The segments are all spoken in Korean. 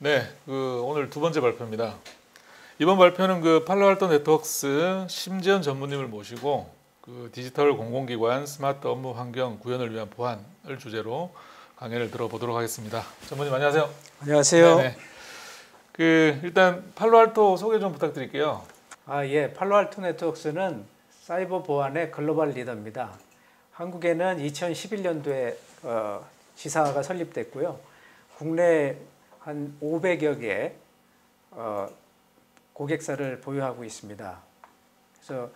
네, 오늘 두 번째 발표입니다. 이번 발표는 팔로알토 네트워크스 심재현 전무님을 모시고 디지털 공공기관 스마트 업무 환경 구현을 위한 보안을 주제로 강연을 들어보도록 하겠습니다. 전무님 안녕하세요. 안녕하세요. 네네. 일단 팔로알토 소개 좀 부탁드릴게요. 예, 팔로알토 네트워크스는 사이버 보안의 글로벌 리더입니다. 한국에는 2011년도에 지사가 설립됐고요. 국내 한 500여 개의 고객사를 보유하고 있습니다. 그래서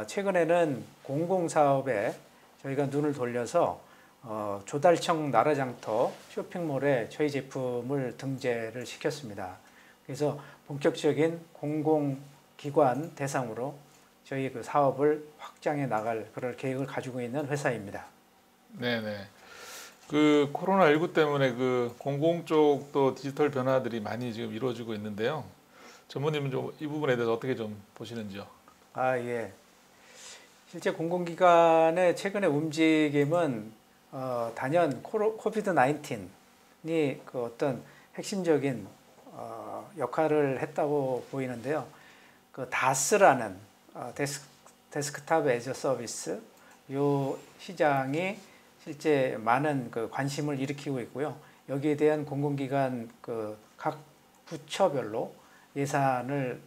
최근에는 공공사업에 저희가 눈을 돌려서 조달청 나라장터 쇼핑몰에 저희 제품을 등재를 시켰습니다. 그래서 본격적인 공공기관 대상으로 저희 그 사업을 확장해 나갈 그럴 계획을 가지고 있는 회사입니다. 네네. 코로나19 때문에 공공 쪽도 디지털 변화들이 많이 지금 이루어지고 있는데요. 전무님은 좀 이 부분에 대해서 어떻게 좀 보시는지요? 예. 실제 공공기관의 최근의 움직임은 단연 코비드 19이 그 어떤 핵심적인 역할을 했다고 보이는데요. 그 다스라는 데스크탑 애저 서비스 이 시장이 실제 많은 관심을 일으키고 있고요. 여기에 대한 공공기관 각 부처별로 예산을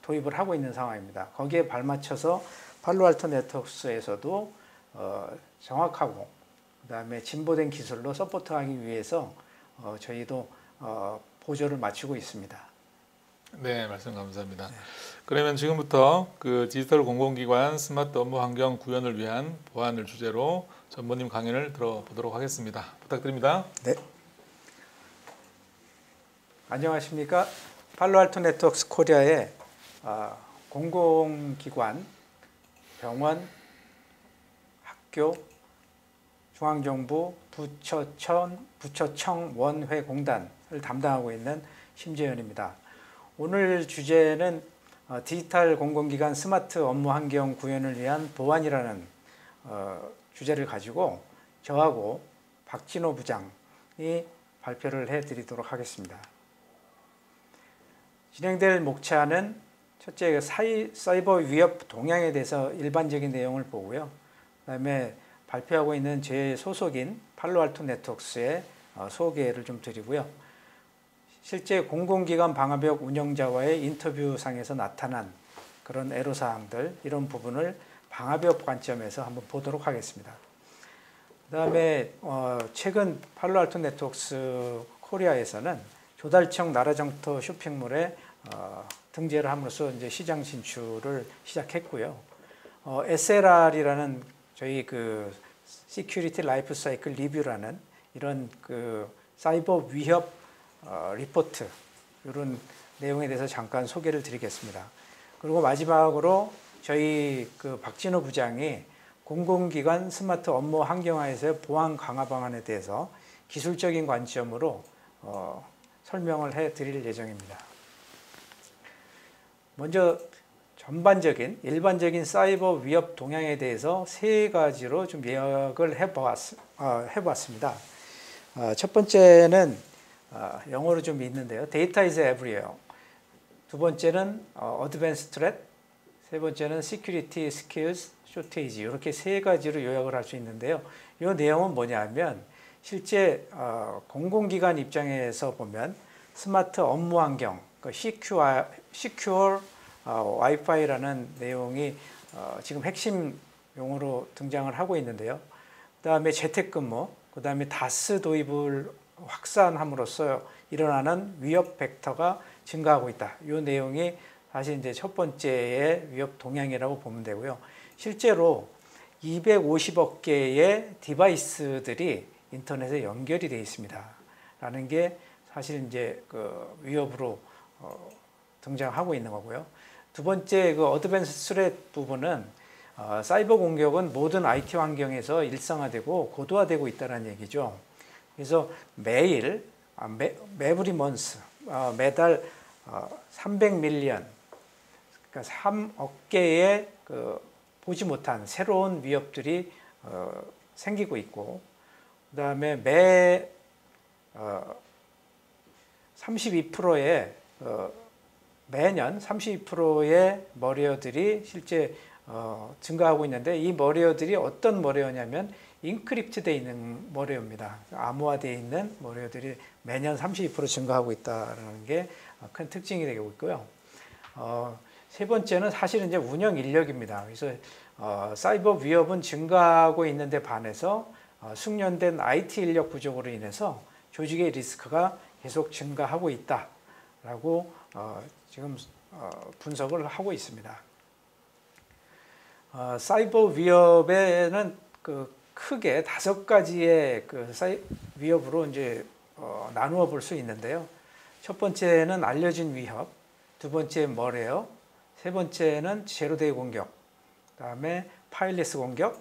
도입을 하고 있는 상황입니다. 거기에 발맞춰서 팔로알토 네트워크스에서도 정확하고 그다음에 진보된 기술로 서포트하기 위해서 저희도 보조를 맞추고 있습니다. 네, 말씀 감사합니다. 네. 그러면 지금부터 디지털 공공기관 스마트 업무 환경 구현을 위한 보안을 주제로 전무님 강연을 들어보도록 하겠습니다. 부탁드립니다. 네. 안녕하십니까? 팔로알토 네트워크스 코리아의 공공기관, 병원, 학교, 중앙정부, 부처청 원회공단을 담당하고 있는 심재현입니다. 오늘 주제는 디지털 공공기관 스마트 업무 환경 구현을 위한 보안이라는 주제를 가지고 저하고 박진호 부장이 발표를 해드리도록 하겠습니다. 진행될 목차는 첫째 사이버 위협 동향에 대해서 일반적인 내용을 보고요. 그다음에 발표하고 있는 제 소속인 팔로알토 네트워크스의 소개를 좀 드리고요. 실제 공공기관 방화벽 운영자와의 인터뷰상에서 나타난 그런 애로사항들 이런 부분을 방화벽 관점에서 한번 보도록 하겠습니다. 그다음에 최근 팔로알토 네트워크스 코리아에서는 조달청 나라장터 쇼핑몰에 등재를 함으로써 이제 시장 진출을 시작했고요. SLR이라는 저희 시큐리티 라이프 사이클 리뷰라는 이런 사이버 위협 리포트 이런 내용에 대해서 잠깐 소개를 드리겠습니다. 그리고 마지막으로 저희 박진호 부장이 공공기관 스마트 업무 환경화에서의 보안 강화 방안에 대해서 기술적인 관점으로 설명을 해드릴 예정입니다. 먼저 일반적인 사이버 위협 동향에 대해서 세 가지로 좀 요약을 해보았습니다. 첫 번째는 영어로 좀 있는데요. Data is everywhere. 두 번째는 Advanced Threat. 세 번째는 Security Skills Shortage. 이렇게 세 가지로 요약을 할 수 있는데요. 이 내용은 뭐냐면 실제 공공기관 입장에서 보면 스마트 업무 환경, Secure Wi-Fi라는 내용이 지금 핵심 용어로 등장을 하고 있는데요. 그 다음에 재택근무, 그 다음에 다스 도입을 확산함으로써 일어나는 위협 벡터가 증가하고 있다. 이 내용이 사실 이제 첫 번째의 위협 동향이라고 보면 되고요. 실제로 250억 개의 디바이스들이 인터넷에 연결이 되어 있습니다. 라는 게 사실 이제 위협으로 등장하고 있는 거고요. 두 번째 어드밴스 스트레트 부분은 사이버 공격은 모든 IT 환경에서 일상화되고 고도화되고 있다는 얘기죠. 그래서 매일 매브리 먼스 매달 300밀리언 그러니까 3억 개의 보지 못한 새로운 위협들이 생기고 있고 그다음에 매 32%의 매년 32%의 머리어들이 실제 증가하고 있는데, 이 머리어들이 어떤 머리어냐면 인크립트 되어 있는 머리어입니다. 암호화되어 있는 머리어들이 매년 32% 증가하고 있다는 게 큰 특징이 되고 있고요. 세 번째는 사실은 이제 운영 인력입니다. 그래서 사이버 위협은 증가하고 있는데 반해서 숙련된 IT 인력 부족으로 인해서 조직의 리스크가 계속 증가하고 있다라고 지금 분석을 하고 있습니다. 사이버 위협에는 크게 5가지의 위협으로 이제 나누어 볼 수 있는데요. 첫 번째는 알려진 위협, 두 번째 머레어, 세 번째는 제로데이 공격, 그다음에 파일리스 공격,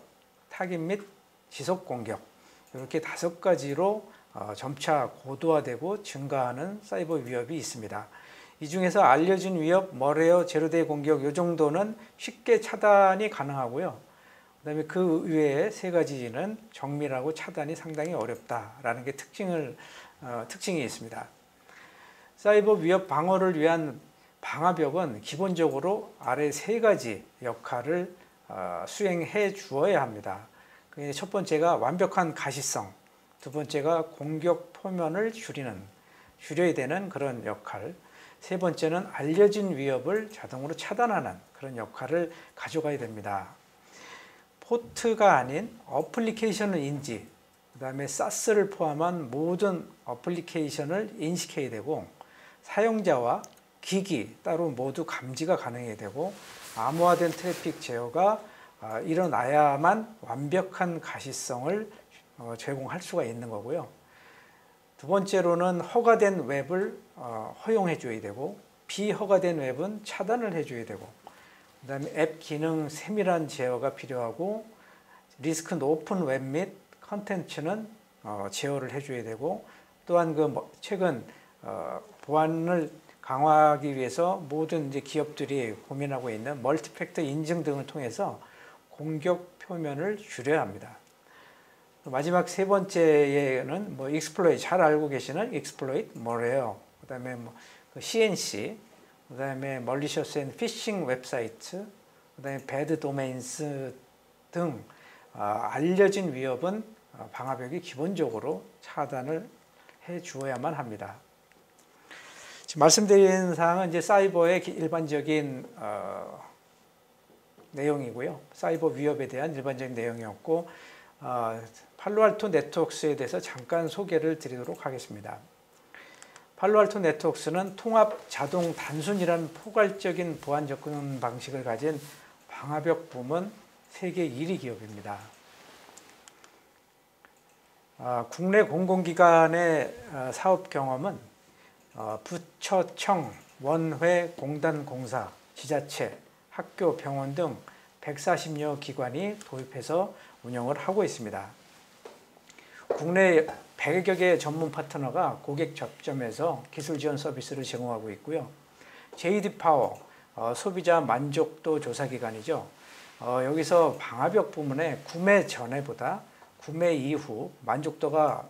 타깃 및 지속 공격, 이렇게 5가지로 점차 고도화되고 증가하는 사이버 위협이 있습니다. 이 중에서 알려진 위협, 머레어, 제로데이 공격 이 정도는 쉽게 차단이 가능하고요. 그다음에 그 외에 3가지는 정밀하고 차단이 상당히 어렵다라는 게 특징이 있습니다. 사이버 위협 방어를 위한 방화벽은 기본적으로 아래 3가지 역할을 수행해 주어야 합니다. 첫 번째가 완벽한 가시성, 두 번째가 공격 표면을 줄여야 되는 그런 역할, 세 번째는 알려진 위협을 자동으로 차단하는 그런 역할을 가져가야 됩니다. 포트가 아닌 어플리케이션을 인지, 그 다음에 사스를 포함한 모든 어플리케이션을 인식해야 되고, 사용자와 기기 따로 모두 감지가 가능해야 되고, 암호화된 트래픽 제어가 일어나야만 완벽한 가시성을 제공할 수가 있는 거고요. 두 번째로는 허가된 웹을 허용해 줘야 되고, 비허가된 웹은 차단을 해줘야 되고, 그 다음에 앱 기능 세밀한 제어가 필요하고, 리스크 높은 웹 및 컨텐츠는 제어를 해줘야 되고, 또한 최근 보안을 강화하기 위해서 모든 이제 기업들이 고민하고 있는 멀티팩터 인증 등을 통해서 공격 표면을 줄여야 합니다. 마지막 세 번째에는 익스플로이트, 잘 알고 계시는 익스플로이트, 머레어, 그다음에 CNC, 그다음에 멀리셔스 앤 피싱 웹사이트, 그다음에 배드 도메인스 등 알려진 위협은 방화벽이 기본적으로 차단을 해 주어야만 합니다. 지금 말씀드린 사항은 이제 사이버의 일반적인 내용이고요. 사이버 위협에 대한 일반적인 내용이었고, 팔로알토 네트워크스에 대해서 잠깐 소개를 드리도록 하겠습니다. 팔로알토 네트워크스는 통합 자동 단순이라는 포괄적인 보안 접근 방식을 가진 방화벽 부문 세계 1위 기업입니다. 국내 공공기관의 사업 경험은 부처청, 원회, 공단, 공사, 지자체, 학교, 병원 등 140여 기관이 도입해서 운영을 하고 있습니다. 국내 100여 개의 전문 파트너가 고객 접점에서 기술 지원 서비스를 제공하고 있고요. JD 파워, 소비자 만족도 조사 기관이죠. 여기서 방화벽 부문의 구매 전에보다 구매 이후 만족도가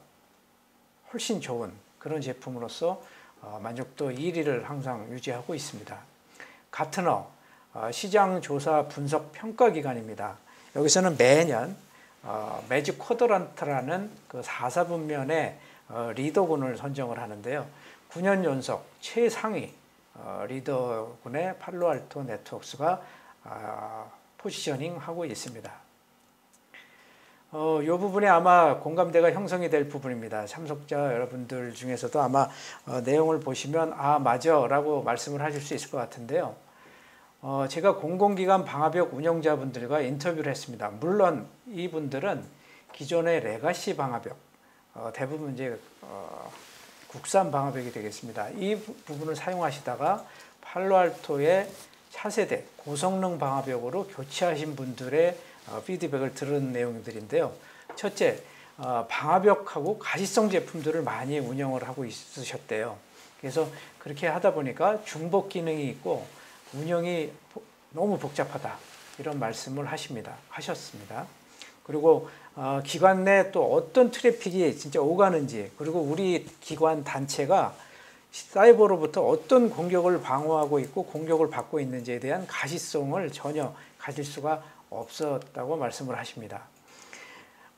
훨씬 좋은 그런 제품으로서 만족도 1위를 항상 유지하고 있습니다. 가트너, 시장 조사 분석 평가 기관입니다. 여기서는 매년 매직 쿼드란트라는 그 4사분면의 리더군을 선정을 하는데요. 9년 연속 최상위 리더군의 팔로알토 네트워크스가 포지셔닝하고 있습니다. 이 부분이 아마 공감대가 형성이 될 부분입니다. 참석자 여러분들 중에서도 아마 내용을 보시면 맞아 라고 말씀을 하실 수 있을 것 같은데요. 제가 공공기관 방화벽 운영자분들과 인터뷰를 했습니다. 물론 이분들은 기존의 레가시 방화벽, 대부분 이제 국산 방화벽이 되겠습니다. 이 부분을 사용하시다가 팔로알토의 차세대 고성능 방화벽으로 교체하신 분들의 피드백을 들은 내용들인데요. 첫째, 방화벽하고 가시성 제품들을 많이 운영을 하고 있으셨대요. 그래서 그렇게 하다 보니까 중복 기능이 있고 운영이 너무 복잡하다 이런 말씀을 하셨습니다. 그리고 기관 내 또 어떤 트래픽이 진짜 오가는지, 그리고 우리 기관 단체가 사이버로부터 어떤 공격을 방어하고 있고 공격을 받고 있는지에 대한 가시성을 전혀 가질 수가 없었다고 말씀을 하십니다.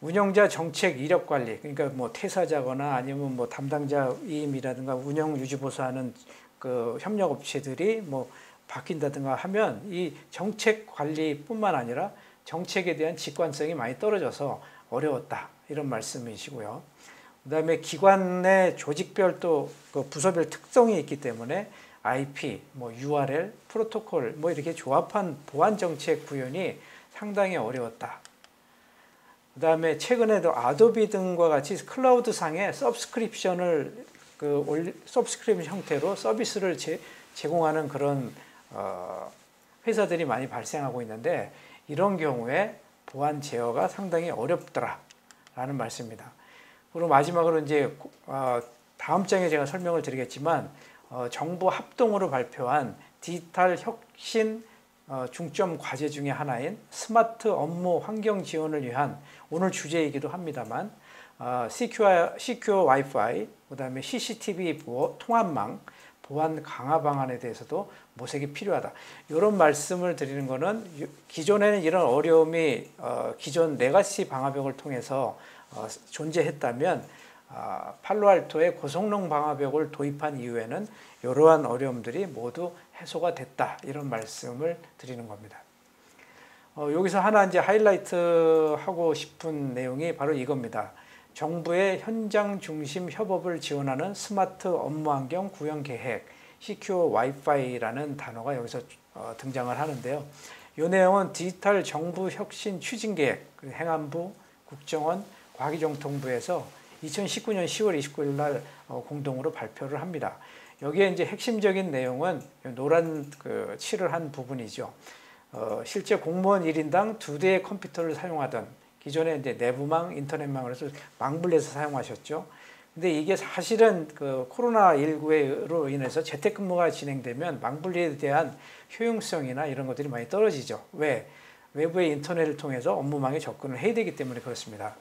운영자 정책 이력 관리, 그러니까 뭐 퇴사자거나 아니면 뭐 담당자 위임이라든가 운영 유지 보수하는 그 협력업체들이 뭐 바뀐다든가 하면 이 정책 관리뿐만 아니라 정책에 대한 직관성이 많이 떨어져서 어려웠다, 이런 말씀이시고요. 그다음에 기관의 조직별 또 그 부서별 특성이 있기 때문에 IP, 뭐 URL, 프로토콜 뭐 이렇게 조합한 보안 정책 구현이 상당히 어려웠다. 그다음에 최근에도 아도비 등과 같이 클라우드 상에 서브스크립션을 서브스크립션 형태로 서비스를 제공하는 그런 회사들이 많이 발생하고 있는데, 이런 경우에 보안 제어가 상당히 어렵더라라는 말씀입니다. 그리고 마지막으로 이제 다음 장에 제가 설명을 드리겠지만, 정부 합동으로 발표한 디지털 혁신 중점 과제 중에 하나인 스마트 업무 환경 지원을 위한, 오늘 주제이기도 합니다만, 시큐어 와이파이, 그다음에 CCTV 통합망 보안 강화 방안에 대해서도 모색이 필요하다. 이런 말씀을 드리는 것은, 기존에는 이런 어려움이 기존 레가시 방화벽을 통해서 존재했다면, 팔로알토의 고성능 방화벽을 도입한 이후에는 이러한 어려움들이 모두 해소가 됐다, 이런 말씀을 드리는 겁니다. 여기서 하나 이제 하이라이트 하고 싶은 내용이 바로 이겁니다. 정부의 현장 중심 협업을 지원하는 스마트 업무 환경 구현 계획, 시큐어 와이파이라는 단어가 여기서 등장을 하는데요. 이 내용은 디지털 정부 혁신 추진 계획, 행안부, 국정원, 과기정통부에서 2019년 10월 29일 날 공동으로 발표를 합니다. 여기에 이제 핵심적인 내용은 노란 칠을 한 부분이죠. 실제 공무원 1인당 2대의 컴퓨터를 사용하던, 기존에 이제 내부망, 인터넷망을 해서 망분리해서 사용하셨죠. 근데 이게 사실은 코로나19로 인해서 재택근무가 진행되면 망분리에 대한 효용성이나 이런 것들이 많이 떨어지죠. 왜? 외부의 인터넷을 통해서 업무망에 접근을 해야 되기 때문에 그렇습니다.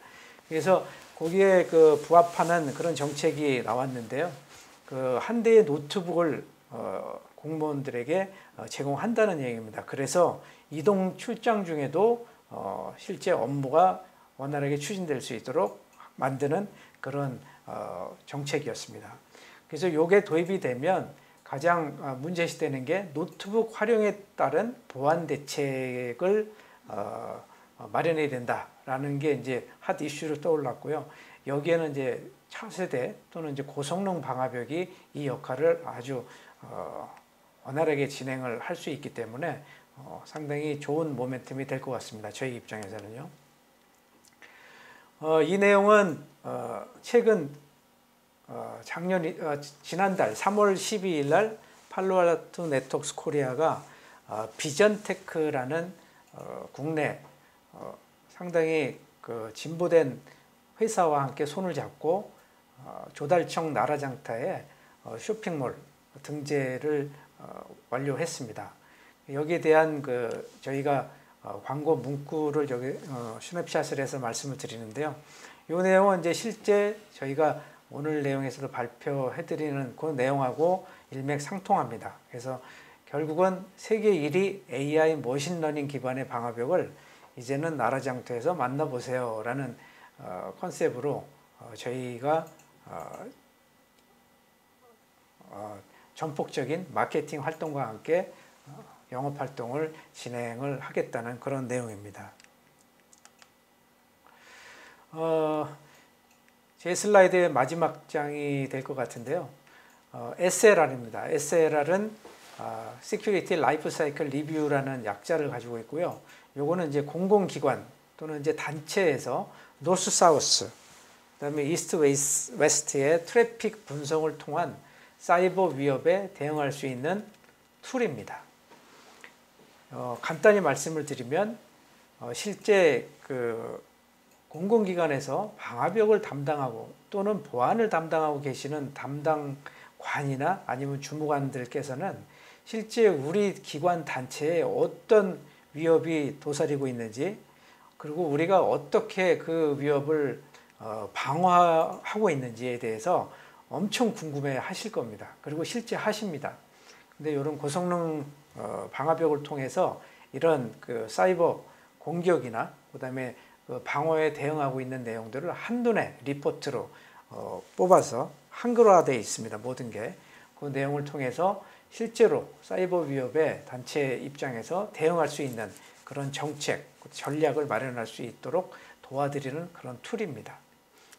그래서 거기에 부합하는 그런 정책이 나왔는데요. 한 대의 노트북을 공무원들에게 제공한다는 얘기입니다. 그래서 이동 출장 중에도 실제 업무가 원활하게 추진될 수 있도록 만드는 그런 정책이었습니다. 그래서 이게 도입이 되면 가장 문제시되는 게 노트북 활용에 따른 보안 대책을 마련해야 된다라는 게 이제 핫 이슈로 떠올랐고요. 여기에는 이제 차세대 또는 이제 고성능 방화벽이 이 역할을 아주 원활하게 진행을 할 수 있기 때문에 상당히 좋은 모멘텀이 될 것 같습니다. 저희 입장에서는요. 이 내용은 최근 지난달 3월 12일 날 팔로알토 네트워크스 코리아가 비전테크라는 국내 상당히 진보된 회사와 함께 손을 잡고 조달청 나라장터에 쇼핑몰 등재를 완료했습니다. 여기에 대한 저희가 광고 문구를 여기 스냅샷을 해서 말씀을 드리는데요. 이 내용은 이제 실제 저희가 오늘 내용에서도 발표해드리는 그 내용하고 일맥상통합니다. 그래서 결국은 세계 1위 AI 머신러닝 기반의 방화벽을 이제는 나라장터에서 만나보세요라는 컨셉으로 저희가 전폭적인 마케팅 활동과 함께 영업 활동을 진행을 하겠다는 그런 내용입니다. 제 슬라이드의 마지막 장이 될 것 같은데요. SLR입니다. SLR은 Security Life Cycle Review라는 약자를 가지고 있고요. 요거는 이제 공공기관 또는 이제 단체에서 노스 사우스, 그다음에 이스트 웨스트의 트래픽 분석을 통한 사이버 위협에 대응할 수 있는 툴입니다. 간단히 말씀을 드리면 실제 공공기관에서 방화벽을 담당하고 또는 보안을 담당하고 계시는 담당관이나 아니면 주무관들께서는 실제 우리 기관 단체에 어떤 위협이 도사리고 있는지, 그리고 우리가 어떻게 그 위협을 방어하고 있는지에 대해서 엄청 궁금해 하실 겁니다. 그리고 실제 하십니다. 근데 이런 고성능 방화벽을 통해서 이런 그 사이버 공격이나 그다음에 그 방어에 대응하고 있는 내용들을 한눈에 리포트로 뽑아서 한글화되어 있습니다. 모든 게. 그 내용을 통해서 실제로 사이버 위협에 단체 입장에서 대응할 수 있는 그런 정책, 전략을 마련할 수 있도록 도와드리는 그런 툴입니다.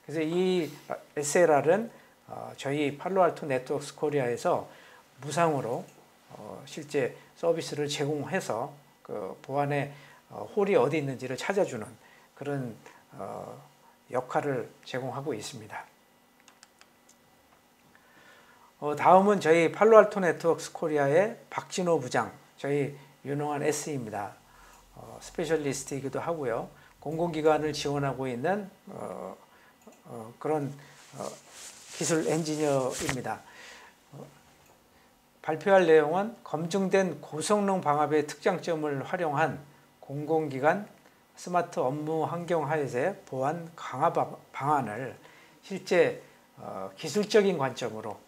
그래서 이 SLR은 저희 팔로알토 네트워크스 코리아에서 무상으로 실제 서비스를 제공해서 그 보안의 홀이 어디 있는지를 찾아주는 그런 역할을 제공하고 있습니다. 다음은 저희 팔로알토 네트워크스 코리아의 박진호 부장, 저희 유능한 SE입니다. 스페셜리스트이기도 하고요. 공공기관을 지원하고 있는 그런 기술 엔지니어입니다. 발표할 내용은 검증된 고성능 방화벽의 특장점을 활용한 공공기관 스마트 업무 환경 하에서의 보안 강화 방안을 실제 기술적인 관점으로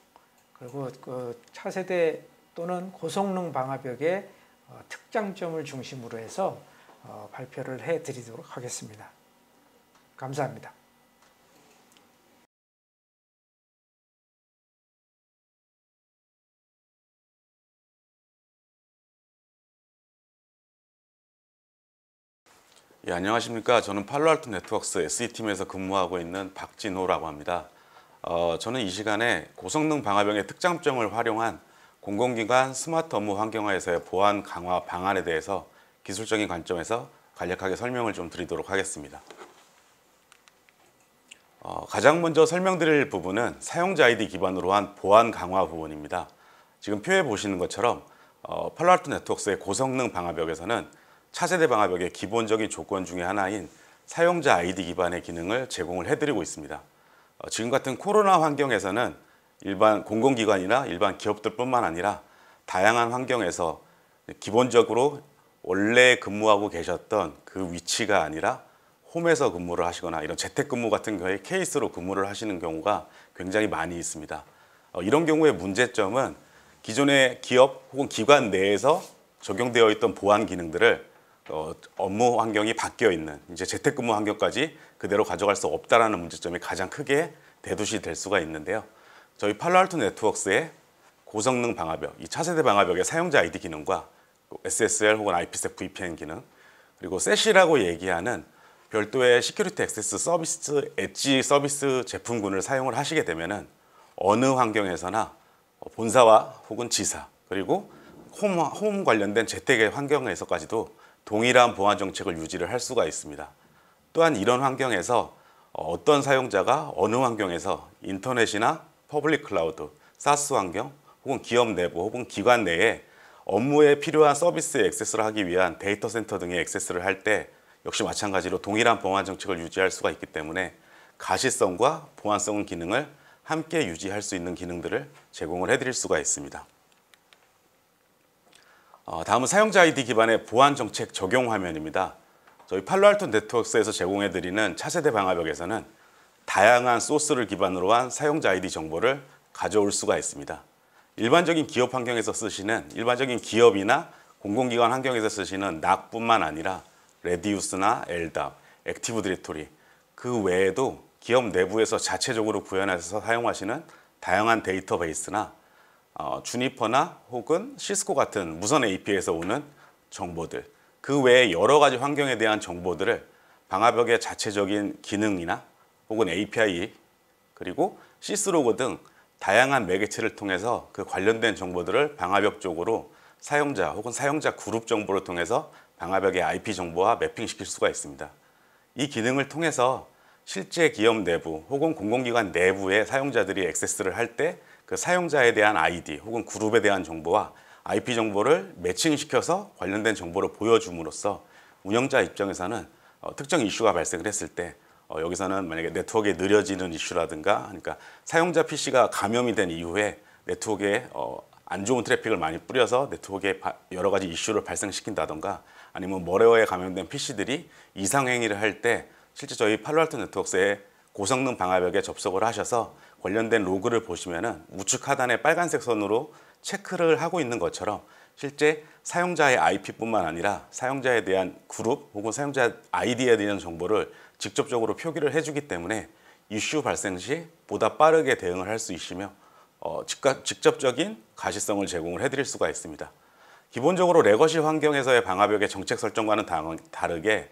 그리고 그 차세대 또는 고성능 방화벽의 특장점을 중심으로 해서 발표를 해드리도록 하겠습니다. 감사합니다. 예, 안녕하십니까. 저는 팔로알토 네트워크스 SE팀에서 근무하고 있는 박진호라고 합니다. 저는 이 시간에 고성능 방화벽의 특장점을 활용한 공공기관 스마트 업무 환경화에서의 보안 강화 방안에 대해서 기술적인 관점에서 간략하게 설명을 좀 드리도록 하겠습니다. 가장 먼저 설명드릴 부분은 사용자 아이디 기반으로 한 보안 강화 부분입니다. 지금 표에 보시는 것처럼 팔로알토 네트워크스의 고성능 방화벽에서는 차세대 방화벽의 기본적인 조건 중에 하나인 사용자 아이디 기반의 기능을 제공을 해드리고 있습니다. 지금 같은 코로나 환경에서는 일반 공공기관이나 일반 기업들뿐만 아니라 다양한 환경에서 기본적으로 원래 근무하고 계셨던 그 위치가 아니라 홈에서 근무를 하시거나 이런 재택근무 같은 경우에 케이스로 근무를 하시는 경우가 굉장히 많이 있습니다. 이런 경우의 문제점은 기존의 기업 혹은 기관 내에서 적용되어 있던 보안 기능들을 업무 환경이 바뀌어 있는 이제 재택근무 환경까지 그대로 가져갈 수 없다라는 문제점이 가장 크게 대두시 될 수가 있는데요. 저희 팔로알토 네트워크스의 고성능 방화벽, 이 차세대 방화벽의 사용자 아이디 기능과 SSL 혹은 IPsec VPN 기능, 그리고 세시라고 얘기하는 별도의 시큐리티 액세스 서비스 엣지 서비스 제품군을 사용을 하시게 되면은 어느 환경에서나 본사와 혹은 지사 그리고 홈 관련된 재택의 환경에서까지도 동일한 보안 정책을 유지를 할 수가 있습니다. 또한 이런 환경에서 어떤 사용자가 어느 환경에서 인터넷이나 퍼블릭 클라우드, 사스 환경 혹은 기업 내부 혹은 기관 내에 업무에 필요한 서비스에 액세스를 하기 위한 데이터 센터 등의 액세스를 할 때 역시 마찬가지로 동일한 보안 정책을 유지할 수가 있기 때문에 가시성과 보안성 기능을 함께 유지할 수 있는 기능들을 제공을 해드릴 수가 있습니다. 다음은 사용자 아이디 기반의 보안 정책 적용 화면입니다. 저희 팔로알토 네트워크스에서 제공해드리는 차세대 방화벽에서는 다양한 소스를 기반으로 한 사용자 아이디 정보를 가져올 수가 있습니다. 일반적인 기업 환경에서 쓰시는 일반적인 기업이나 공공기관 환경에서 쓰시는 NAC뿐만 아니라 레디우스나 LDAP, 액티브 디렉토리 그 외에도 기업 내부에서 자체적으로 구현해서 사용하시는 다양한 데이터베이스나 주니퍼나 혹은 시스코 같은 무선 AP에서 오는 정보들 그 외에 여러 가지 환경에 대한 정보들을 방화벽의 자체적인 기능이나 혹은 API 그리고 시스로그 등 다양한 매개체를 통해서 그 관련된 정보들을 방화벽 쪽으로 사용자 혹은 사용자 그룹 정보를 통해서 방화벽의 IP 정보와 매핑시킬 수가 있습니다. 이 기능을 통해서 실제 기업 내부 혹은 공공기관 내부의 사용자들이 액세스를 할 때 그 사용자에 대한 아이디 혹은 그룹에 대한 정보와 IP 정보를 매칭시켜서 관련된 정보를 보여줌으로써 운영자 입장에서는 특정 이슈가 발생을 했을 때 여기서는 만약에 네트워크에 느려지는 이슈라든가 그러니까 사용자 PC가 감염이 된 이후에 네트워크에 안 좋은 트래픽을 많이 뿌려서 네트워크에 여러 가지 이슈를 발생시킨다던가 아니면 머레어에 감염된 PC들이 이상행위를 할 때 실제 저희 팔로알토 네트워크스의 고성능 방화벽에 접속을 하셔서 관련된 로그를 보시면은 우측 하단에 빨간색 선으로 체크를 하고 있는 것처럼 실제 사용자의 IP뿐만 아니라 사용자에 대한 그룹 혹은 사용자 아이디에 대한 정보를 직접적으로 표기를 해주기 때문에 이슈 발생 시 보다 빠르게 대응을 할 수 있으며 직접적인 가시성을 제공을 해드릴 수가 있습니다. 기본적으로 레거시 환경에서의 방화벽의 정책 설정과는 다르게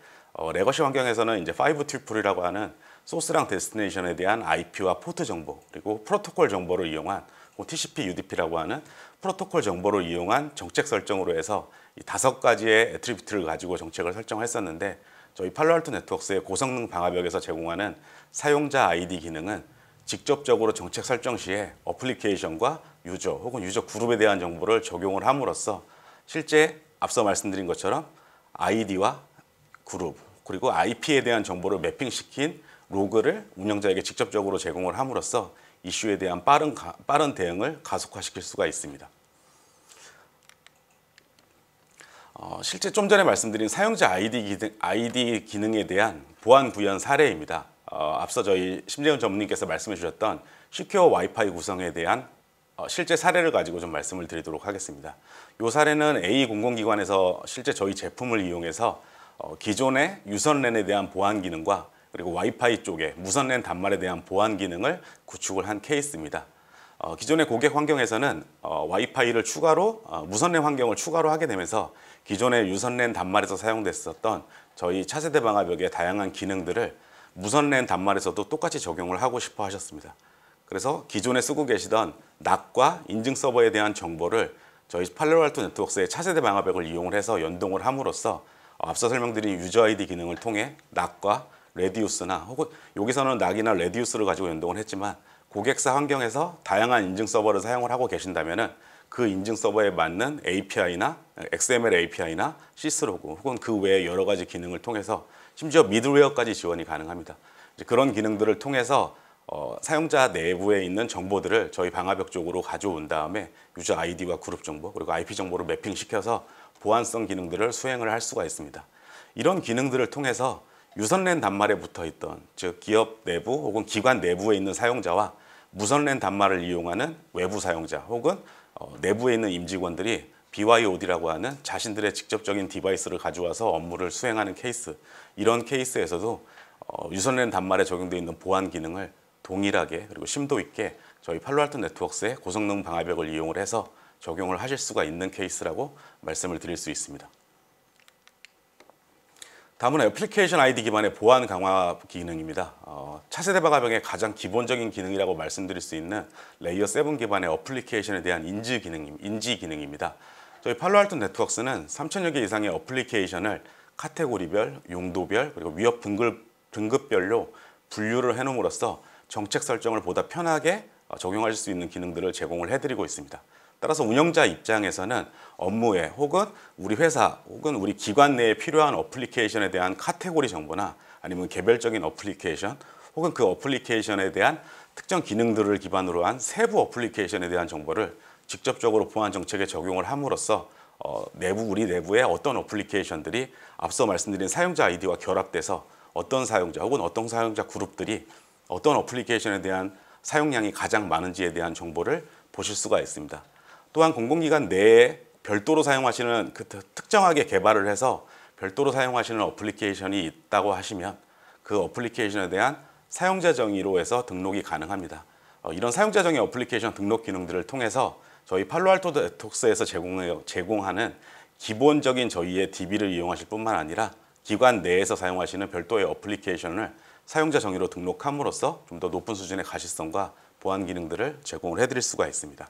레거시 환경에서는 이제 5 튜플이라고 하는 소스랑 데스티네이션에 대한 IP와 포트 정보 그리고 프로토콜 정보를 이용한 TCP, UDP라고 하는 프로토콜 정보를 이용한 정책 설정으로 해서 이 5가지의 애트리뷰트를 가지고 정책을 설정했었는데 저희 팔로알토 네트워크스의 고성능 방화벽에서 제공하는 사용자 아이디 기능은 직접적으로 정책 설정 시에 어플리케이션과 유저 혹은 유저 그룹에 대한 정보를 적용을 함으로써 실제 앞서 말씀드린 것처럼 아이디와 그룹 그리고 IP에 대한 정보를 매핑시킨 로그를 운영자에게 직접적으로 제공을 함으로써 이슈에 대한 빠른 대응을 가속화시킬 수가 있습니다. 실제 좀 전에 말씀드린 사용자 아이디 기능에 대한 보안 구현 사례입니다. 앞서 저희 심재훈 전무님께서 말씀해 주셨던 시큐어 와이파이 구성에 대한 실제 사례를 가지고 좀 말씀을 드리도록 하겠습니다. 이 사례는 A 공공기관에서 실제 저희 제품을 이용해서 기존의 유선랜에 대한 보안 기능과 그리고 와이파이 쪽에 무선랜 단말에 대한 보안 기능을 구축을 한 케이스입니다. 기존의 고객 환경에서는 와이파이를 추가로 무선랜 환경을 추가로 하게 되면서 기존의 유선랜 단말에서 사용됐었던 저희 차세대 방화벽의 다양한 기능들을 무선랜 단말에서도 똑같이 적용을 하고 싶어 하셨습니다. 그래서 기존에 쓰고 계시던 NAC과 인증 서버에 대한 정보를 저희 팔로알토 네트워크스의 차세대 방화벽을 이용을 해서 연동을 함으로써 앞서 설명드린 유저 아이디 기능을 통해 NAC과 레디우스나 혹은 여기서는 NAC이나 레디우스를 가지고 연동을 했지만 고객사 환경에서 다양한 인증 서버를 사용을 하고 계신다면은 그 인증 서버에 맞는 API나 XML API나 시스로그 혹은 그 외의 여러 가지 기능을 통해서 심지어 미들웨어까지 지원이 가능합니다. 이제 그런 기능들을 통해서 사용자 내부에 있는 정보들을 저희 방화벽 쪽으로 가져온 다음에 유저 아이디와 그룹 정보 그리고 IP 정보를 매핑시켜서 보안성 기능들을 수행을 할 수가 있습니다. 이런 기능들을 통해서 유선랜 단말에 붙어있던 즉 기업 내부 혹은 기관 내부에 있는 사용자와 무선랜 단말을 이용하는 외부 사용자 혹은 내부에 있는 임직원들이 BYOD라고 하는 자신들의 직접적인 디바이스를 가져와서 업무를 수행하는 케이스, 이런 케이스에서도 유선랜 단말에 적용되어 있는 보안 기능을 동일하게 그리고 심도 있게 저희 팔로알토 네트워크스의 고성능 방화벽을 이용을 해서 적용을 하실 수가 있는 케이스라고 말씀을 드릴 수 있습니다. 다음은 애플리케이션 아이디 기반의 보안 강화 기능입니다. 차세대 방화벽의 가장 기본적인 기능이라고 말씀드릴 수 있는 레이어 7 기반의 어플리케이션에 대한 인지 기능입니다. 저희 팔로알토 네트워크스는 3,000여 개 이상의 어플리케이션을 카테고리별, 용도별, 그리고 위협 등급별로 분류를 해놓음으로써 정책 설정을 보다 편하게 적용할 수 있는 기능들을 제공을 해드리고 있습니다. 따라서 운영자 입장에서는 업무에 혹은 우리 회사 혹은 우리 기관 내에 필요한 어플리케이션에 대한 카테고리 정보나 아니면 개별적인 어플리케이션 혹은 그 어플리케이션에 대한 특정 기능들을 기반으로 한 세부 어플리케이션에 대한 정보를 직접적으로 보안 정책에 적용을 함으로써 우리 내부의 어떤 어플리케이션들이 앞서 말씀드린 사용자 아이디와 결합돼서 어떤 사용자 혹은 어떤 사용자 그룹들이 어떤 어플리케이션에 대한 사용량이 가장 많은지에 대한 정보를 보실 수가 있습니다. 또한 공공기관 내에 별도로 사용하시는 특정하게 개발을 해서 별도로 사용하시는 어플리케이션이 있다고 하시면 그 어플리케이션에 대한 사용자 정의로 해서 등록이 가능합니다. 이런 사용자 정의 어플리케이션 등록 기능들을 통해서 저희 팔로알토 네트워크스에서 제공하는 기본적인 저희의 DB를 이용하실 뿐만 아니라 기관 내에서 사용하시는 별도의 어플리케이션을 사용자 정의로 등록함으로써 좀 더 높은 수준의 가시성과 보안 기능들을 제공을 해드릴 수가 있습니다.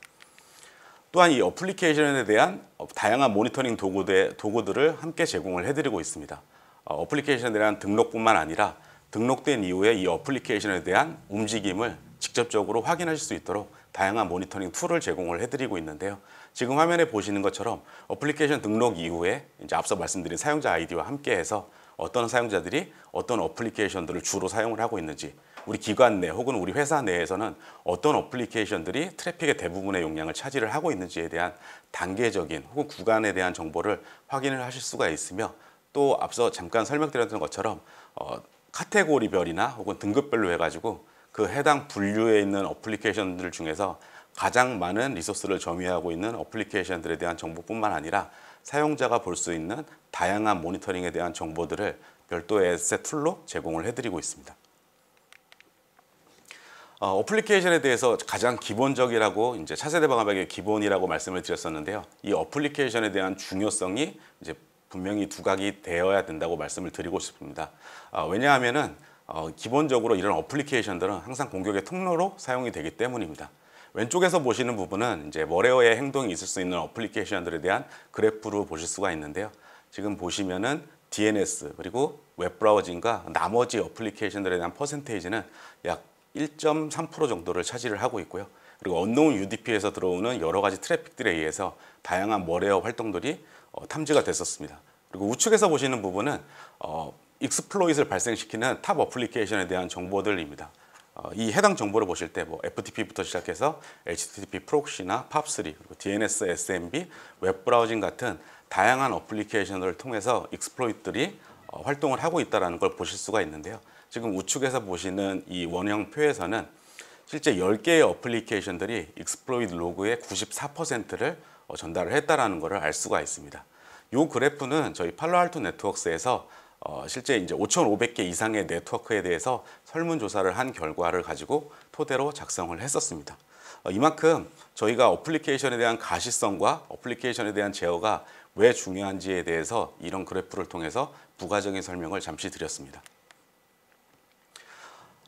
또한 이 어플리케이션에 대한 다양한 모니터링 도구들을 함께 제공을 해드리고 있습니다. 어플리케이션에 대한 등록뿐만 아니라 등록된 이후에 이 어플리케이션에 대한 움직임을 직접적으로 확인하실 수 있도록 다양한 모니터링 툴을 제공을 해드리고 있는데요. 지금 화면에 보시는 것처럼 어플리케이션 등록 이후에 이제 앞서 말씀드린 사용자 아이디와 함께해서 어떤 사용자들이 어떤 어플리케이션들을 주로 사용을 하고 있는지, 우리 기관 내 혹은 우리 회사 내에서는 어떤 어플리케이션들이 트래픽의 대부분의 용량을 차지를 하고 있는지에 대한 단계적인 혹은 구간에 대한 정보를 확인을 하실 수가 있으며, 또 앞서 잠깐 설명드렸던 것처럼 카테고리별이나 혹은 등급별로 해가지고 그 해당 분류에 있는 어플리케이션들 중에서 가장 많은 리소스를 점유하고 있는 어플리케이션들에 대한 정보뿐만 아니라 사용자가 볼 수 있는 다양한 모니터링에 대한 정보들을 별도의 에셋 툴로 제공을 해드리고 있습니다. 어플리케이션에 대해서 가장 기본적이라고 이제 차세대 방화벽의 기본이라고 말씀을 드렸었는데요. 이 어플리케이션에 대한 중요성이 이제 분명히 두각이 되어야 된다고 말씀을 드리고 싶습니다. 왜냐하면은 기본적으로 이런 어플리케이션들은 항상 공격의 통로로 사용이 되기 때문입니다. 왼쪽에서 보시는 부분은 이제 머레어의 행동이 있을 수 있는 어플리케이션들에 대한 그래프로 보실 수가 있는데요. 지금 보시면은 DNS 그리고 웹브라우징과 나머지 어플리케이션들에 대한 퍼센테이지는 약 1.3% 정도를 차지를 하고 있고요. 그리고 언노운 UDP에서 들어오는 여러 가지 트래픽들에 의해서 다양한 머레어 활동들이 탐지가 됐었습니다. 그리고 우측에서 보시는 부분은 익스플로잇을 발생시키는 탑 어플리케이션에 대한 정보들입니다. 이 해당 정보를 보실 때 뭐 FTP부터 시작해서 HTTP 프록시나 POP3, 그리고 DNS, SMB, 웹브라우징 같은 다양한 어플리케이션을 통해서 익스플로잇들이 활동을 하고 있다는 걸 보실 수가 있는데요. 지금 우측에서 보시는 이 원형표에서는 실제 10개의 어플리케이션들이 익스플로잇 로그의 94%를 전달을 했다는 것을 알 수가 있습니다. 이 그래프는 저희 팔로알토 네트워크스에서 실제 이제 5,500개 이상의 네트워크에 대해서 설문조사를 한 결과를 가지고 토대로 작성을 했었습니다. 이만큼 저희가 어플리케이션에 대한 가시성과 어플리케이션에 대한 제어가 왜 중요한지에 대해서 이런 그래프를 통해서 부가적인 설명을 잠시 드렸습니다.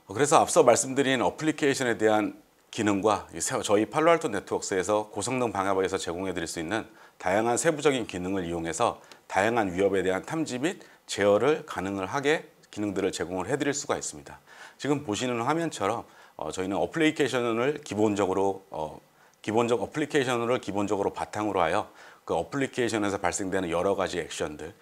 그래서 앞서 말씀드린 어플리케이션에 대한 기능과 저희 팔로알토 네트워크스에서 고성능 방화벽에서 제공해 드릴 수 있는 다양한 세부적인 기능을 이용해서 다양한 위협에 대한 탐지 및 제어를 가능을 하게 기능들을 제공을 해드릴 수가 있습니다. 지금 보시는 화면처럼 저희는 어플리케이션을 기본적 어플리케이션을 기본적으로 바탕으로 하여 그 어플리케이션에서 발생되는 여러 가지 액션들,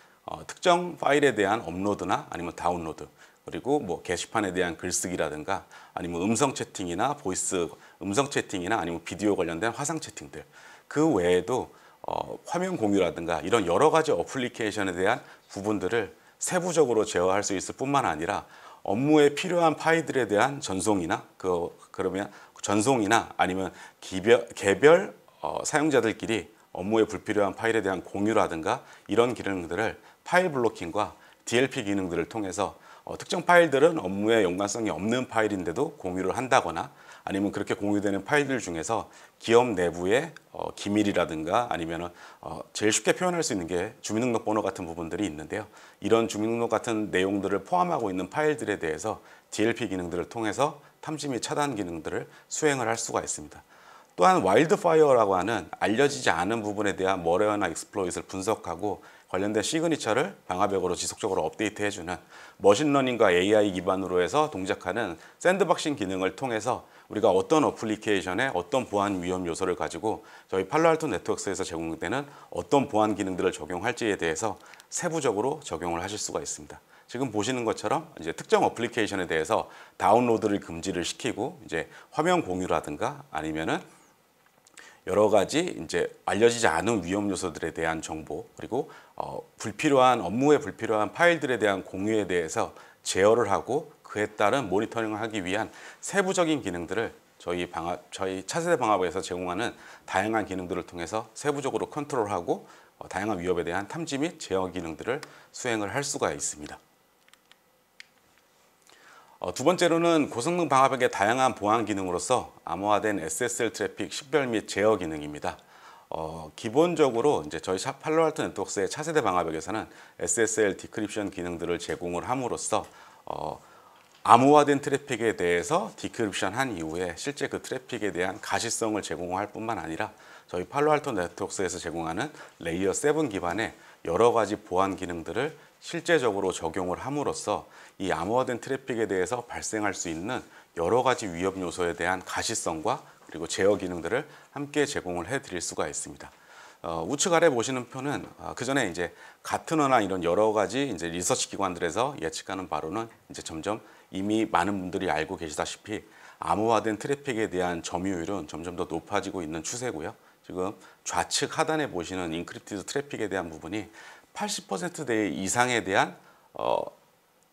특정 파일에 대한 업로드나 아니면 다운로드, 그리고 뭐 게시판에 대한 글쓰기라든가 아니면 음성 채팅이나 보이스 음성 채팅이나 아니면 비디오 관련된 화상 채팅들, 그 외에도 화면 공유라든가 이런 여러 가지 어플리케이션에 대한 부분들을 세부적으로 제어할 수 있을 뿐만 아니라 업무에 필요한 파일들에 대한 전송이나 그러면 전송이나 아니면 개별 사용자들끼리 업무에 불필요한 파일에 대한 공유라든가 이런 기능들을 파일 블로킹과 DLP 기능들을 통해서 특정 파일들은 업무에 연관성이 없는 파일인데도 공유를 한다거나 아니면 그렇게 공유되는 파일들 중에서 기업 내부의 기밀이라든가 아니면 제일 쉽게 표현할 수 있는 게 주민등록번호 같은 부분들이 있는데요. 이런 주민등록 같은 내용들을 포함하고 있는 파일들에 대해서 DLP 기능들을 통해서 탐지 및 차단 기능들을 수행을 할 수가 있습니다. 또한 와일드파이어라고 하는 알려지지 않은 부분에 대한 머레어나 익스플로잇을 분석하고 관련된 시그니처를 방화벽으로 지속적으로 업데이트해주는 머신러닝과 AI 기반으로 해서 동작하는 샌드박싱 기능을 통해서 우리가 어떤 어플리케이션에 어떤 보안 위험 요소를 가지고 저희 팔로알토 네트워크스에서 제공되는 어떤 보안 기능들을 적용할지에 대해서 세부적으로 적용을 하실 수가 있습니다. 지금 보시는 것처럼 이제 특정 어플리케이션에 대해서 다운로드를 금지를 시키고 이제 화면 공유라든가 아니면은 여러 가지 이제 알려지지 않은 위험 요소들에 대한 정보, 그리고 불필요한 업무에 불필요한 파일들에 대한 공유에 대해서 제어를 하고 그에 따른 모니터링을 하기 위한 세부적인 기능들을 저희 차세대 방화벽에서 제공하는 다양한 기능들을 통해서 세부적으로 컨트롤하고 다양한 위협에 대한 탐지 및 제어 기능들을 수행을 할 수가 있습니다. 두 번째로는 고성능 방화벽의 다양한 보안 기능으로서 암호화된 SSL 트래픽 식별 및 제어 기능입니다. 기본적으로 이제 저희 팔로알토 네트워크스의 차세대 방화벽에서는 SSL 디크립션 기능들을 제공을 함으로써 암호화된 트래픽에 대해서 디크립션 한 이후에 실제 그 트래픽에 대한 가시성을 제공할 뿐만 아니라 저희 팔로알토 네트워크스에서 제공하는 레이어 7 기반의 여러 가지 보안 기능들을 실제적으로 적용을 함으로써 이 암호화된 트래픽에 대해서 발생할 수 있는 여러 가지 위협 요소에 대한 가시성과 그리고 제어 기능들을 함께 제공을 해드릴 수가 있습니다. 우측 아래 보시는 표는 그 전에 이제 가트너나 이런 여러 가지 이제 리서치 기관들에서 예측하는 바로는 이제 점점 이미 많은 분들이 알고 계시다시피 암호화된 트래픽에 대한 점유율은 점점 더 높아지고 있는 추세고요. 지금 좌측 하단에 보시는 인크립티드 트래픽에 대한 부분이 80%대 이상에 대한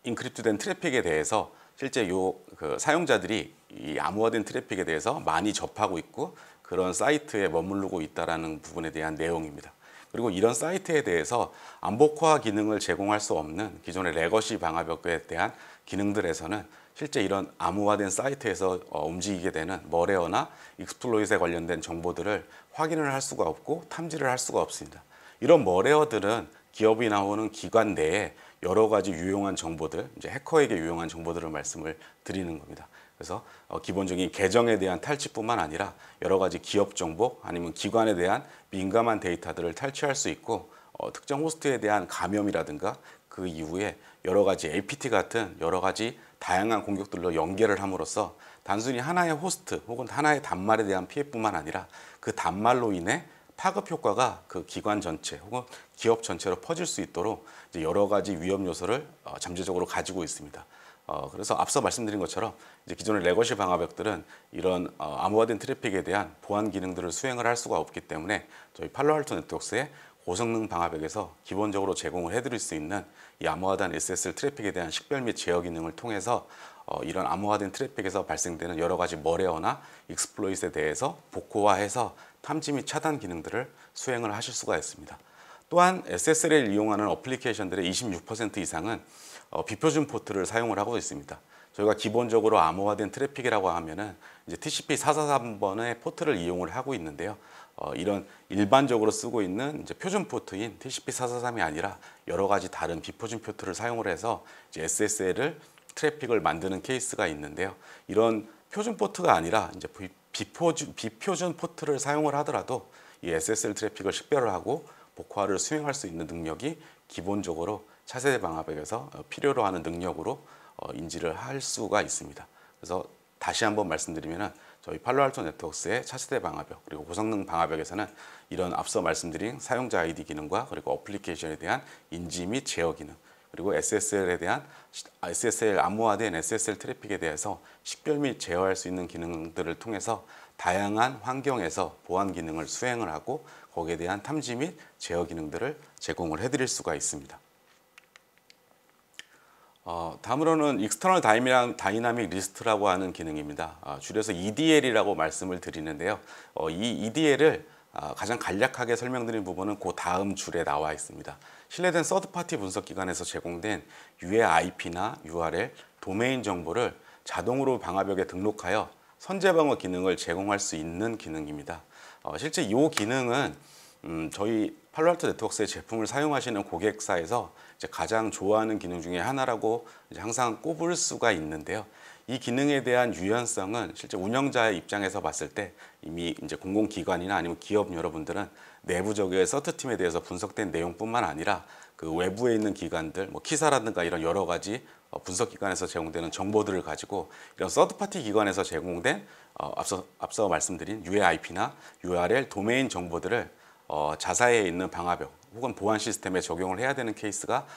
인크립트된 트래픽에 대해서 실제 그 사용자들이 이 암호화된 트래픽에 대해서 많이 접하고 있고 그런 사이트에 머무르고 있다는 부분에 대한 내용입니다. 그리고 이런 사이트에 대해서 암복화 기능을 제공할 수 없는 기존의 레거시 방화벽에 대한 기능들에서는 실제 이런 암호화된 사이트에서 움직이게 되는 머레어나 익스플로잇에 관련된 정보들을 확인을 할 수가 없고 탐지를 할 수가 없습니다. 이런 머레어들은 기업이나 혹은 기관 내에 여러 가지 유용한 정보들, 이제 해커에게 유용한 정보들을 말씀을 드리는 겁니다. 그래서 기본적인 계정에 대한 탈취뿐만 아니라 여러 가지 기업 정보 아니면 기관에 대한 민감한 데이터들을 탈취할 수 있고 특정 호스트에 대한 감염이라든가 그 이후에 여러 가지 APT 같은 여러 가지 다양한 공격들로 연계를 함으로써 단순히 하나의 호스트 혹은 하나의 단말에 대한 피해뿐만 아니라 그 단말로 인해 파급 효과가 그 기관 전체 혹은 기업 전체로 퍼질 수 있도록 이제 여러 가지 위험 요소를 잠재적으로 가지고 있습니다. 그래서 앞서 말씀드린 것처럼 이제 기존의 레거시 방화벽들은 이런 암호화된 트래픽에 대한 보안 기능들을 수행을 할 수가 없기 때문에 저희 팔로알토 네트워크스의 고성능 방화벽에서 기본적으로 제공을 해드릴 수 있는 이 암호화된 SSL 트래픽에 대한 식별 및 제어 기능을 통해서 이런 암호화된 트래픽에서 발생되는 여러 가지 머레어나 익스플로잇에 대해서 복호화해서 탐지 및 차단 기능들을 수행을 하실 수가 있습니다. 또한 SSL을 이용하는 어플리케이션들의 26% 이상은 비표준 포트를 사용을 하고 있습니다. 저희가 기본적으로 암호화된 트래픽이라고 하면은 이제 TCP 443번의 포트를 이용을 하고 있는데요. 이런 일반적으로 쓰고 있는 이제 표준 포트인 TCP 443이 아니라 여러 가지 다른 비표준 포트를 사용을 해서 이제 SSL을 트래픽을 만드는 케이스가 있는데요. 이런 표준 포트가 아니라 이제 비표준 포트를 사용을 하더라도 이 SSL 트래픽을 식별을 하고 복화를 수행할 수 있는 능력이 기본적으로 차세대 방화벽에서 필요로 하는 능력으로 인지를 할 수가 있습니다. 그래서 다시 한번 말씀드리면 저희 팔로알토 네트워크스의 차세대 방화벽 그리고 고성능 방화벽에서는 이런 앞서 말씀드린 사용자 아이디 기능과 그리고 어플리케이션에 대한 인지 및 제어 기능 그리고 SSL에 대한 SSL 암호화된 SSL 트래픽에 대해서 식별 및 제어할 수 있는 기능들을 통해서 다양한 환경에서 보안 기능을 수행을 하고 거기에 대한 탐지 및 제어 기능들을 제공을 해드릴 수가 있습니다. 다음으로는 익스터널 다이나믹 리스트라고 하는 기능입니다. 줄여서 EDL이라고 말씀을 드리는데요. 이 EDL을 가장 간략하게 설명드린 부분은 그 다음 줄에 나와 있습니다. 신뢰된 서드파티 분석기관에서 제공된 유해 IP나 URL, 도메인 정보를 자동으로 방화벽에 등록하여 선제방어 기능을 제공할 수 있는 기능입니다. 실제 이 기능은 저희 팔로알토 네트워크스의 제품을 사용하시는 고객사에서 이제 가장 좋아하는 기능 중에 하나라고 이제 항상 꼽을 수가 있는데요. 이 기능에 대한 유연성은 실제 운영자의 입장에서 봤을 때 이미 이제 공공기관이나 아니면 기업 여러분들은 내부적인 서트팀에 대해서 분석된 내용뿐만 아니라 그 외부에 있는 기관들, 뭐 키사라든가 이런 여러 가지 분석기관에서 제공되는 정보들을 가지고 이런 서드파티 기관에서 제공된 앞서 말씀드린 UAIP나 URL 도메인 정보들을 자사에 있는 방화벽 혹은 보안 시스템에 적용을 해야 되는 케이스가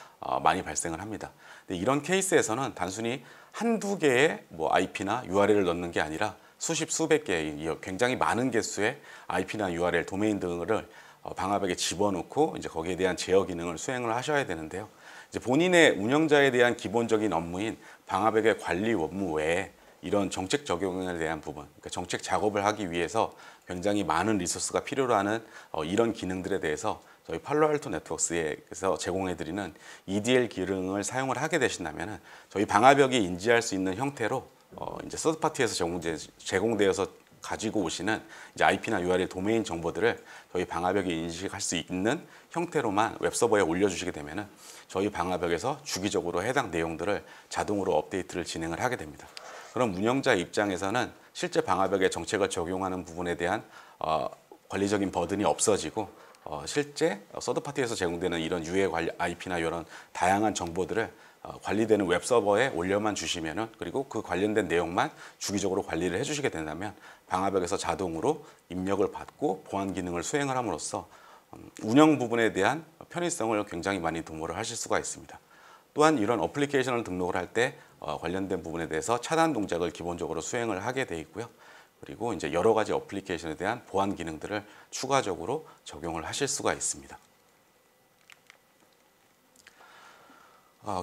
많이 발생을 합니다. 근데 이런 케이스에서는 단순히 한두 개의 뭐 IP나 URL을 넣는 게 아니라 수십 수백 개의 굉장히 많은 개수의 IP나 URL 도메인 등을 방화벽에 집어넣고 이제 거기에 대한 제어 기능을 수행을 하셔야 되는데요. 이제 본인의 운영자에 대한 기본적인 업무인 방화벽의 관리 업무 외에 이런 정책 적용에 대한 부분, 그러니까 정책 작업을 하기 위해서 굉장히 많은 리소스가 필요로 하는 이런 기능들에 대해서 저희 팔로알토 네트워크스에서 제공해드리는 EDL 기능을 사용을 하게 되신다면 저희 방화벽이 인지할 수 있는 형태로 이제 서드파티에서 제공되어서 가지고 오시는 이제 IP나 URL 도메인 정보들을 저희 방화벽이 인식할 수 있는 형태로만 웹서버에 올려주시게 되면 저희 방화벽에서 주기적으로 해당 내용들을 자동으로 업데이트를 진행을 하게 됩니다. 그럼 운영자 입장에서는 실제 방화벽의 정책을 적용하는 부분에 대한 관리적인 버든이 없어지고 실제 서드파티에서 제공되는 이런 유해 IP나 이런 다양한 정보들을 관리되는 웹서버에 올려만 주시면은 그리고 그 관련된 내용만 주기적으로 관리를 해주시게 된다면 방화벽에서 자동으로 입력을 받고 보안 기능을 수행을 함으로써 운영 부분에 대한 편의성을 굉장히 많이 도모를 하실 수가 있습니다. 또한 이런 어플리케이션을 등록을 할 때 관련된 부분에 대해서 차단 동작을 기본적으로 수행을 하게 돼 있고요. 그리고 이제 여러 가지 어플리케이션에 대한 보안 기능들을 추가적으로 적용을 하실 수가 있습니다.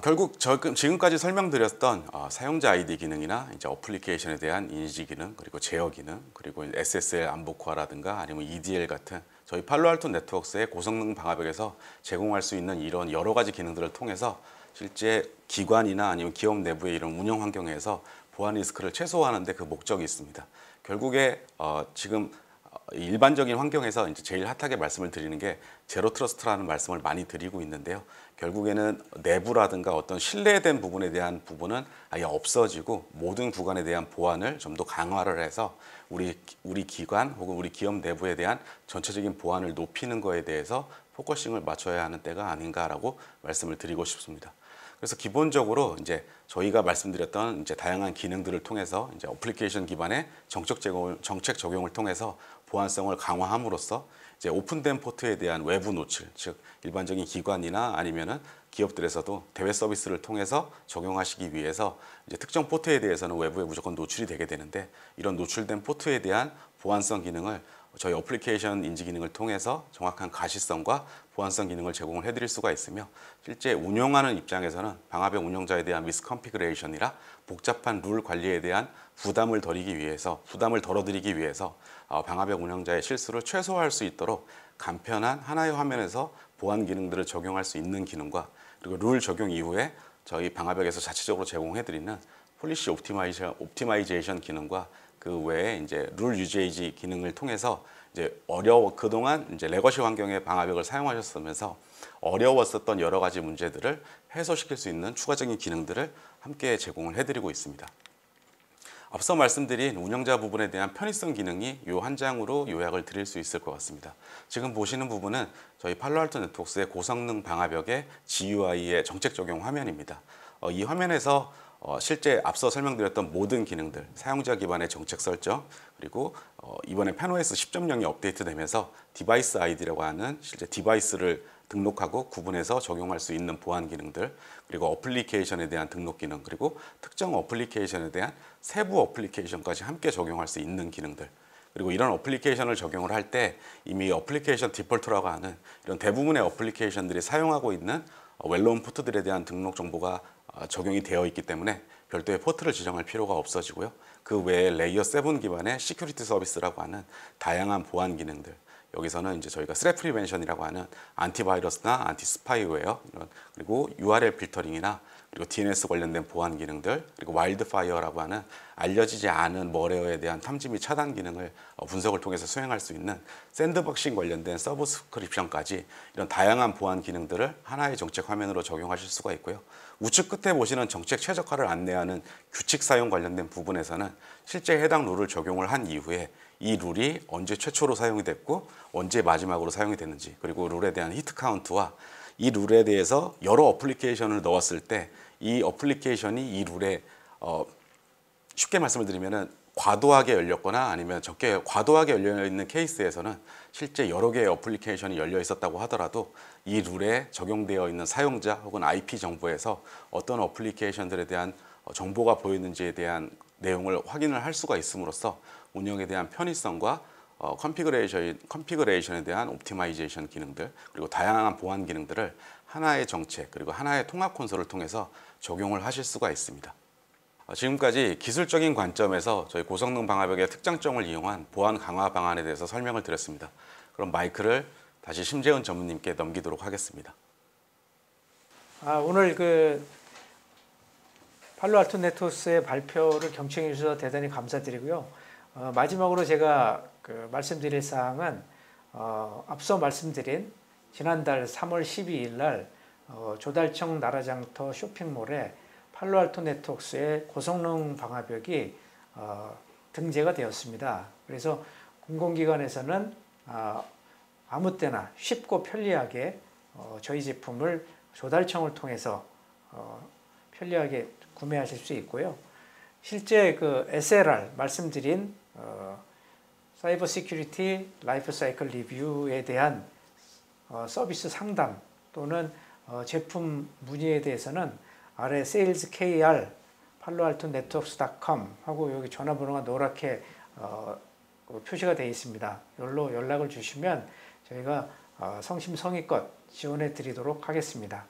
결국 지금까지 설명드렸던 사용자 아이디 기능이나 이제 어플리케이션에 대한 인지 기능, 그리고 제어 기능, 그리고 SSL 안복화라든가 아니면 EDL 같은 저희 팔로알토 네트워크스의 고성능 방화벽에서 제공할 수 있는 이런 여러 가지 기능들을 통해서 실제 기관이나 아니면 기업 내부의 이런 운영 환경에서 보안 리스크를 최소화하는 데 그 목적이 있습니다. 결국에 지금 일반적인 환경에서 이제 제일 핫하게 말씀을 드리는 게 제로 트러스트라는 말씀을 많이 드리고 있는데요. 결국에는 내부라든가 어떤 신뢰된 부분에 대한 부분은 아예 없어지고 모든 구간에 대한 보안을 좀 더 강화를 해서 우리 기관 혹은 우리 기업 내부에 대한 전체적인 보안을 높이는 거에 대해서 포커싱을 맞춰야 하는 때가 아닌가라고 말씀을 드리고 싶습니다. 그래서 기본적으로 이제 저희가 말씀드렸던 이제 다양한 기능들을 통해서 이제 어플리케이션 기반의 정책 적용을 통해서 보안성을 강화함으로써 이제 오픈된 포트에 대한 외부 노출, 즉 일반적인 기관이나 아니면은 기업들에서도 대외 서비스를 통해서 적용하시기 위해서 이제 특정 포트에 대해서는 외부에 무조건 노출이 되게 되는데, 이런 노출된 포트에 대한 보안성 기능을 저희 어플리케이션 인지 기능을 통해서 정확한 가시성과 보안성 기능을 제공을 해드릴 수가 있으며, 실제 운영하는 입장에서는 방화벽 운영자에 대한 미스컨피그레이션이라 복잡한 룰 관리에 대한 부담을 덜어드리기 위해서 방화벽 운영자의 실수를 최소화할 수 있도록 간편한 하나의 화면에서 보안 기능들을 적용할 수 있는 기능과, 그리고 룰 적용 이후에 저희 방화벽에서 자체적으로 제공해드리는 폴리시 옵티마이제이션 기능과 그 외에 이제 룰 유제이지 기능을 통해서 이제 그동안 이제 레거시 환경의 방화벽을 사용하셨으면서 어려웠었던 여러 가지 문제들을 해소시킬 수 있는 추가적인 기능들을 함께 제공을 해드리고 있습니다. 앞서 말씀드린 운영자 부분에 대한 편의성 기능이 이 한 장으로 요약을 드릴 수 있을 것 같습니다. 지금 보시는 부분은 저희 팔로알토 네트워크스의 고성능 방화벽의 GUI의 정책 적용 화면입니다. 이 화면에서 실제 앞서 설명드렸던 모든 기능들, 사용자 기반의 정책 설정, 그리고 이번에 펜OS 10.0이 업데이트되면서 디바이스 아이디라고 하는 실제 디바이스를 등록하고 구분해서 적용할 수 있는 보안 기능들, 그리고 어플리케이션에 대한 등록 기능, 그리고 특정 어플리케이션에 대한 세부 어플리케이션까지 함께 적용할 수 있는 기능들, 그리고 이런 어플리케이션을 적용을 할 때 이미 어플리케이션 디폴트라고 하는 이런 대부분의 어플리케이션들이 사용하고 있는 웰노운 포트들에 대한 등록 정보가 적용이 되어 있기 때문에 별도의 포트를 지정할 필요가 없어지고요. 그 외에 레이어 7 기반의 시큐리티 서비스라고 하는 다양한 보안 기능들, 여기서는 이제 저희가 스랩 프리벤션이라고 하는 안티바이러스나 안티스파이웨어, 그리고 URL 필터링이나 그리고 DNS 관련된 보안 기능들, 그리고 와일드파이어라고 하는 알려지지 않은 멀웨어에 대한 탐지 및 차단 기능을 분석을 통해서 수행할 수 있는 샌드박싱 관련된 서브스크립션까지 이런 다양한 보안 기능들을 하나의 정책 화면으로 적용하실 수가 있고요. 우측 끝에 보시는 정책 최적화를 안내하는 규칙 사용 관련된 부분에서는 실제 해당 룰을 적용을 한 이후에 이 룰이 언제 최초로 사용이 됐고 언제 마지막으로 사용이 됐는지, 그리고 룰에 대한 히트 카운트와 이 룰에 대해서 여러 어플리케이션을 넣었을 때 이 어플리케이션이 이 룰에 쉽게 말씀을 드리면은 과도하게 열렸거나 아니면 적게 과도하게 열려 있는 케이스에서는 실제 여러 개의 어플리케이션이 열려 있었다고 하더라도 이 룰에 적용되어 있는 사용자 혹은 IP 정보에서 어떤 어플리케이션들에 대한 정보가 보이는지에 대한 내용을 확인을 할 수가 있음으로써 운영에 대한 편의성과 컨피그레이션에 대한 옵티마이제이션 기능들, 그리고 다양한 보안 기능들을 하나의 정책 그리고 하나의 통합 콘솔을 통해서 적용을 하실 수가 있습니다. 지금까지 기술적인 관점에서 저희 고성능 방화벽의 특장점을 이용한 보안 강화 방안에 대해서 설명을 드렸습니다. 그럼 마이크를 다시 심재은 전무님께 넘기도록 하겠습니다. 오늘 그 팔로알토 네트워크스의 발표를 경청해 주셔서 대단히 감사드리고요. 마지막으로 제가 말씀드릴 사항은 앞서 말씀드린 지난달 3월 12일 날 조달청 나라장터 쇼핑몰에 팔로알토 네트워크스의 고성능 방화벽이 등재가 되었습니다. 그래서 공공기관에서는 아무 때나 쉽고 편리하게 저희 제품을 조달청을 통해서 편리하게 구매하실 수 있고요. 실제 그 SLR 말씀드린 사이버 시큐리티 라이프 사이클 리뷰에 대한 서비스 상담 또는 제품 문의에 대해서는 아래 sales kr paloaltonetworks.com 하고 여기 전화번호가 노랗게 표시가 되어 있습니다. 여기로 연락을 주시면 저희가 성심성의껏 지원해 드리도록 하겠습니다.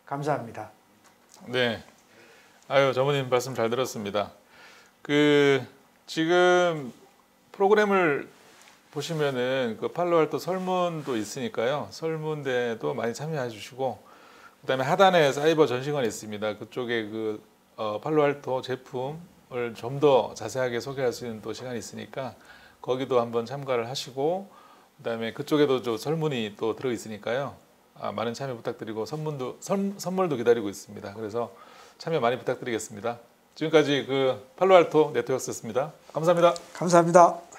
감사합니다. 네. 아유, 전무님 말씀 잘 들었습니다. 그 지금 프로그램을 보시면은 그 팔로알토 설문도 있으니까요. 설문대도 많이 참여해 주시고, 그다음에 하단에 사이버 전시관이 있습니다. 그쪽에 그 팔로알토 제품을 좀 더 자세하게 소개할 수 있는 또 시간이 있으니까 거기도 한번 참가를 하시고, 그다음에 그쪽에도 좀 설문이 또 들어 있으니까요. 많은 참여 부탁드리고 선물도 기다리고 있습니다. 그래서 참여 많이 부탁드리겠습니다. 지금까지 그 팔로알토 네트워크스였습니다. 감사합니다. 감사합니다.